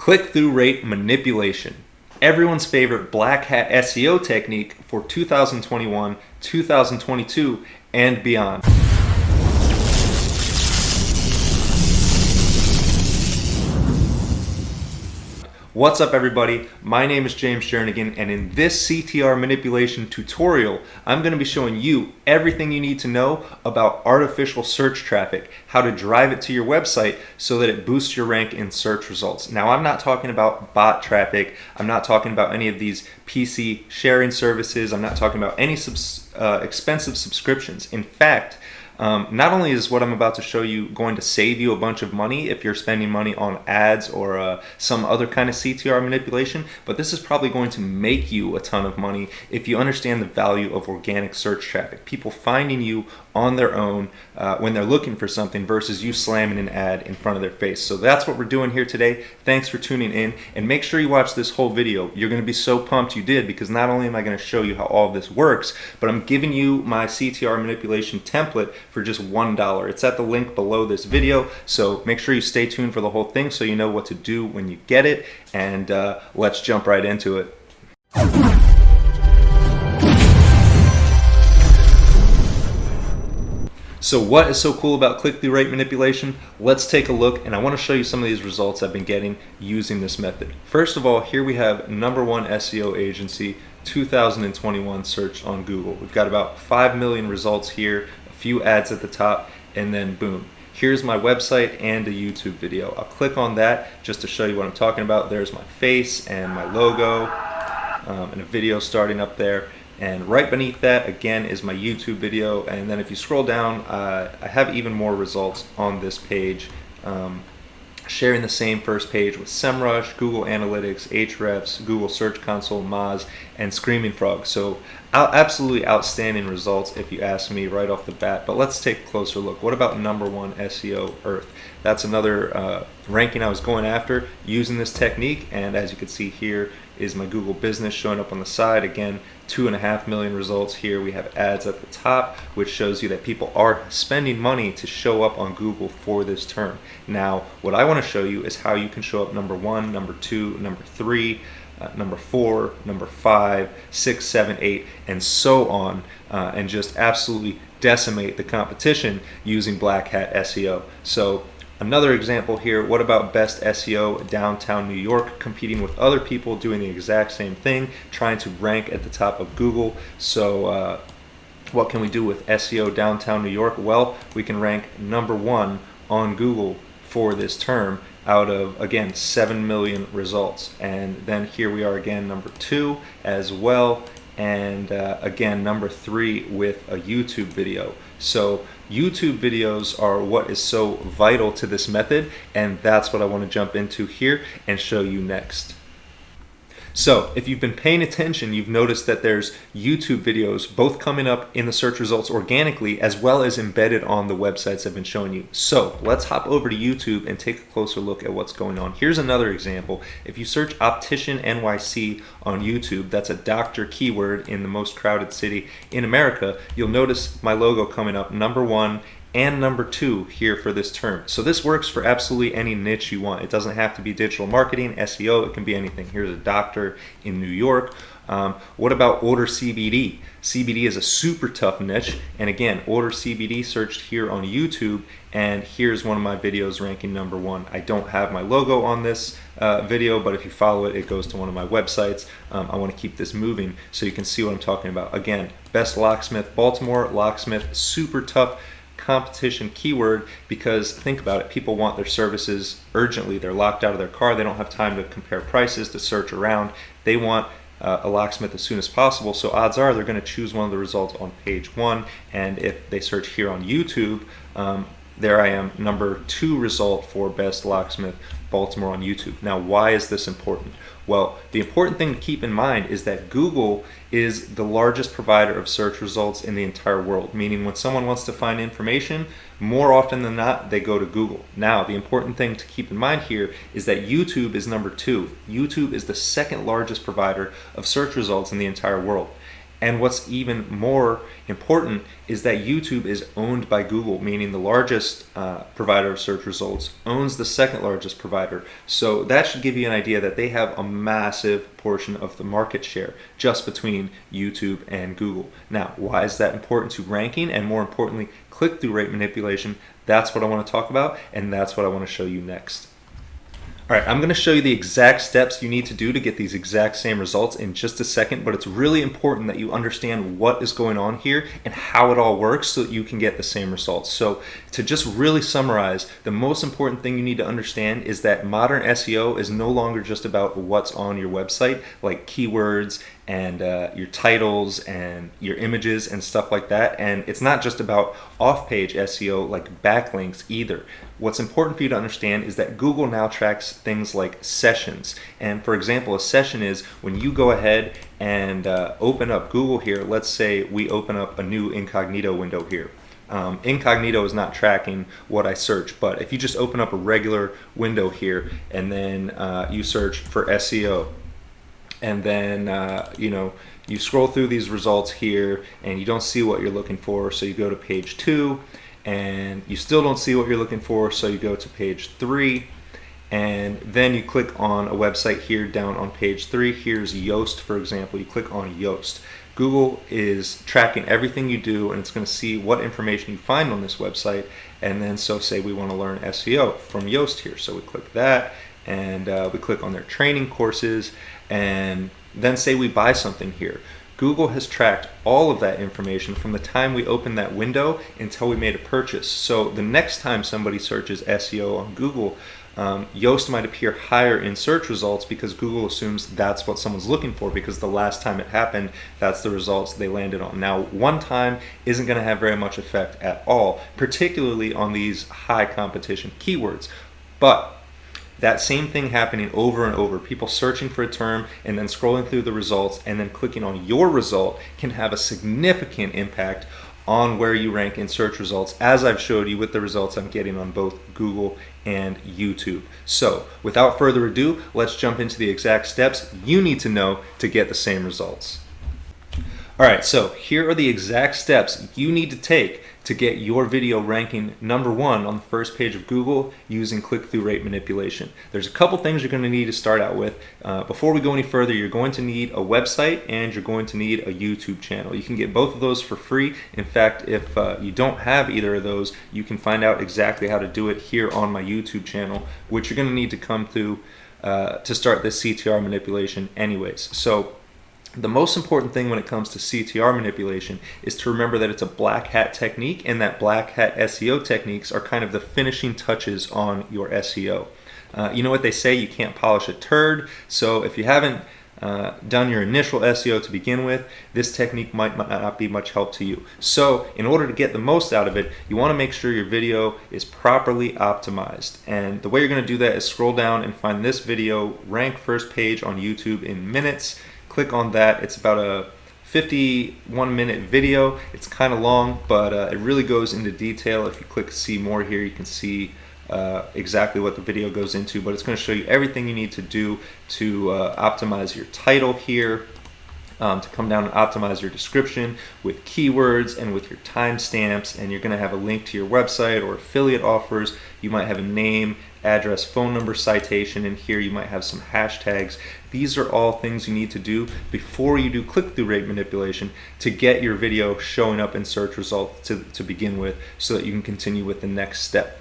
Click-through rate manipulation. Everyone's favorite black hat SEO technique for 2021, 2022, and beyond. What's up everybody, my name is James Jernigan, and in this CTR Manipulation tutorial, I'm going to be showing you everything you need to know about artificial search traffic, how to drive it to your website so that it boosts your rank in search results. Now I'm not talking about bot traffic, I'm not talking about any of these PC sharing services, I'm not talking about any expensive subscriptions. In fact, not only is what I'm about to show you going to save you a bunch of money if you're spending money on ads or some other kind of CTR manipulation, but this is probably going to make you a ton of money if you understand the value of organic search traffic. People finding you on their own when they're looking for something versus you slamming an ad in front of their face. So that's what we're doing here today. Thanks for tuning in, and make sure you watch this whole video. You're going to be so pumped you did, because not only am I going to show you how all of this works, but I'm giving you my CTR manipulation template for just $1. It's at the link below this video, so make sure you stay tuned for the whole thing so you know what to do when you get it, and let's jump right into it. So what is so cool about click-through rate manipulation? Let's take a look, and I want to show you some of these results I've been getting using this method. First of all, here we have #1 SEO agency 2021 search on Google. We've got about 5 million results here, a few ads at the top, and then boom. Here's my website and a YouTube video. I'll click on that just to show you what I'm talking about. There's my face and my logo and a video starting up there. And right beneath that, again, is my YouTube video. And then if you scroll down, I have even more results on this page, sharing the same first page with SEMrush, Google Analytics, Ahrefs, Google Search Console, Moz, and Screaming Frog. So absolutely outstanding results if you ask me right off the bat. But let's take a closer look. What about #1 SEO Earth? That's another ranking I was going after using this technique, and as you can see here is my Google business showing up on the side. Again, 2.5 million results here. We have ads at the top, which shows you that people are spending money to show up on Google for this term. Now, what I want to show you is how you can show up #1, #2, #3, #4, #5, 6, 7, 8, and so on, and just absolutely decimate the competition using black hat SEO. So another example here, what about best SEO downtown New York, competing with other people doing the exact same thing, trying to rank at the top of Google. So what can we do with SEO downtown New York? Well, we can rank #1 on Google for this term out of, again, 7 million results. And then here we are again, #2 as well, and again, #3 with a YouTube video. So YouTube videos are what is so vital to this method, and that's what I want to jump into here and show you next. So if you've been paying attention, you've noticed that there's YouTube videos both coming up in the search results organically as well as embedded on the websites I've been showing you. So let's hop over to YouTube and take a closer look at what's going on. Here's another example. If you search Optician NYC on YouTube, that's a doctor keyword in the most crowded city in America, you'll notice my logo coming up #1 and #2 here for this term. So this works for absolutely any niche you want. It doesn't have to be digital marketing, SEO, it can be anything. Here's a doctor in New York. What about order CBD? CBD is a super tough niche, and again, order CBD searched here on YouTube, and here's one of my videos ranking #1. I don't have my logo on this video, but if you follow it, it goes to one of my websites. I want to keep this moving so you can see what I'm talking about. Again, best locksmith Baltimore, locksmith, super tough competition keyword, because think about it, people want their services urgently. They're locked out of their car, they don't have time to compare prices, to search around, they want a locksmith as soon as possible. So odds are they're going to choose one of the results on page 1, and if they search here on YouTube, there I am, #2 result for best locksmith Baltimore on YouTube. Now, why is this important? Well, the important thing to keep in mind is that Google is the largest provider of search results in the entire world, meaning when someone wants to find information, more often than not, they go to Google. Now, the important thing to keep in mind here is that YouTube is #2. YouTube is the second largest provider of search results in the entire world. And what's even more important is that YouTube is owned by Google, meaning the largest provider of search results owns the second largest provider. So that should give you an idea that they have a massive portion of the market share just between YouTube and Google. Now, why is that important to ranking and more importantly, click-through rate manipulation? That's what I want to talk about, and that's what I want to show you next. All right, I'm going to show you the exact steps you need to do to get these exact same results in just a second, but it's really important that you understand what is going on here and how it all works so that you can get the same results. So to just really summarize, the most important thing you need to understand is that modern SEO is no longer just about what's on your website, like keywords and your titles and your images and stuff like that. And it's not just about off-page SEO like backlinks either. What's important for you to understand is that Google now tracks things like sessions. And for example, a session is when you go ahead and open up Google here. Let's say we open up a new incognito window here. Incognito is not tracking what I search, but if you just open up a regular window here and then you search for SEO, and then you scroll through these results here and you don't see what you're looking for, so you go to page 2 and you still don't see what you're looking for, so you go to page 3 and then you click on a website here down on page 3. Here's Yoast, for example. You click on Yoast. Google is tracking everything you do and it's going to see what information you find on this website, and then so say we want to learn SEO from Yoast here, so we click that and we click on their training courses, and then say we buy something here. Google has tracked all of that information from the time we opened that window until we made a purchase. So the next time somebody searches SEO on Google, Yoast might appear higher in search results because Google assumes that's what someone's looking for, because the last time it happened, that's the results they landed on. Now, one time isn't going to have very much effect at all, particularly on these high competition keywords. But that same thing happening over and over, people searching for a term and then scrolling through the results and then clicking on your result, can have a significant impact on where you rank in search results, as I've showed you with the results I'm getting on both Google and YouTube. So without further ado, let's jump into the exact steps you need to know to get the same results. All right, so here are the exact steps you need to take to get your video ranking #1 on the first page of Google using click-through rate manipulation. There's a couple things you're going to need to start out with. Before we go any further, you're going to need a website and you're going to need a YouTube channel. You can get both of those for free. In fact, if you don't have either of those, you can find out exactly how to do it here on my YouTube channel, which you're going to need to come through to start this CTR manipulation anyways. So the most important thing when it comes to CTR manipulation is to remember that it's a black hat technique, and that black hat SEO techniques are kind of the finishing touches on your SEO. You know what they say, you can't polish a turd, so if you haven't done your initial SEO to begin with, this technique might not be much help to you. So in order to get the most out of it, you want to make sure your video is properly optimized. And the way you're going to do that is scroll down and find this video, rank first page on YouTube in minutes. Click on that. It's about a 51-minute video. It's kind of long, but it really goes into detail. If you click see more here, you can see exactly what the video goes into, but it's going to show you everything you need to do to optimize your title here, to come down and optimize your description with keywords and with your timestamps, and you're going to have a link to your website or affiliate offers. You might have a name, address, phone number citation, and here you might have some hashtags. These are all things you need to do before you do click-through rate manipulation to get your video showing up in search results to begin with, so that you can continue with the next step.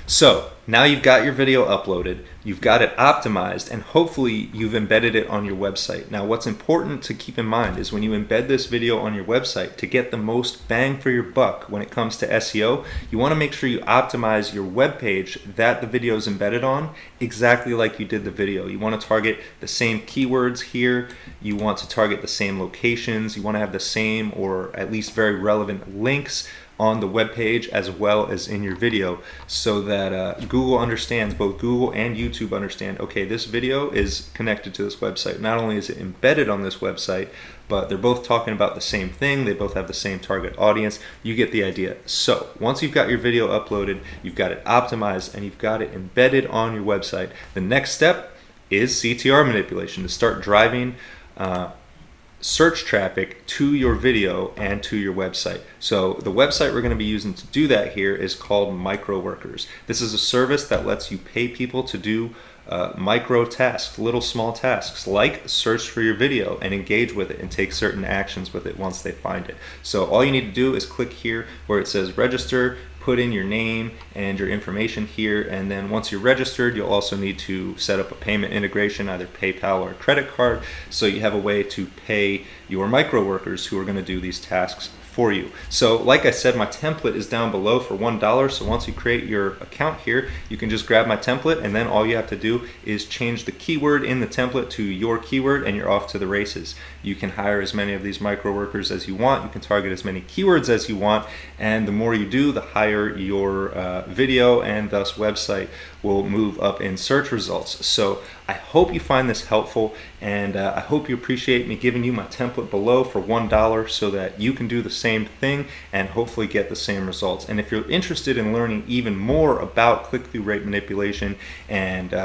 So now you've got your video uploaded, you've got it optimized, and hopefully you've embedded it on your website. Now what's important to keep in mind is when you embed this video on your website, to get the most bang for your buck when it comes to SEO, you want to make sure you optimize your web page that the video is embedded on exactly like you did the video. You want to target the same keywords here, you want to target the same locations, you want to have the same or at least very relevant links on the web page as well as in your video, so that Google understands, both Google and YouTube understand, okay, this video is connected to this website. Not only is it embedded on this website, but they're both talking about the same thing, they both have the same target audience. You get the idea. So once you've got your video uploaded, you've got it optimized, and you've got it embedded on your website, the next step is CTR manipulation, to start driving search traffic to your video and to your website. So the website we're going to be using to do that here is called Microworkers. This is a service that lets you pay people to do micro tasks, little small tasks, like search for your video and engage with it and take certain actions with it once they find it. So all you need to do is click here where it says register, put in your name and your information here, and then once you're registered, you'll also need to set up a payment integration, either PayPal or a credit card, so you have a way to pay your micro workers who are going to do these tasks for you. So like I said, my template is down below for $1. So once you create your account here, you can just grab my template, and then all you have to do is change the keyword in the template to your keyword, and you're off to the races. You can hire as many of these micro workers as you want. You can target as many keywords as you want, and the more you do, the higher your video and thus website will move up in search results. So I hope you find this helpful, and I hope you appreciate me giving you my template below for $1 so that you can do the same thing and hopefully get the same results. And if you're interested in learning even more about click-through rate manipulation and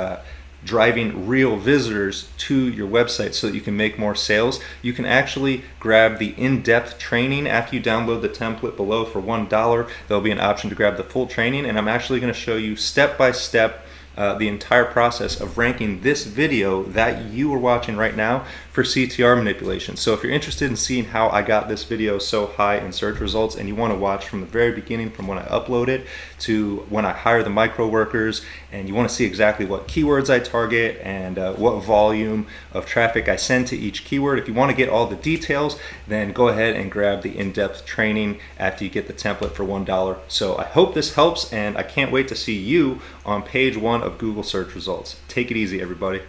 driving real visitors to your website so that you can make more sales, you can actually grab the in-depth training after you download the template below for $1. There'll be an option to grab the full training, and I'm actually going to show you step by step the entire process of ranking this video that you are watching right now for CTR manipulation. So if you're interested in seeing how I got this video so high in search results, and you want to watch from the very beginning, from when I upload it to when I hire the micro workers, and you want to see exactly what keywords I target and what volume of traffic I send to each keyword, if you want to get all the details, then go ahead and grab the in-depth training after you get the template for $1. So I hope this helps, and I can't wait to see you on page 1 of Google search results. Take it easy, everybody.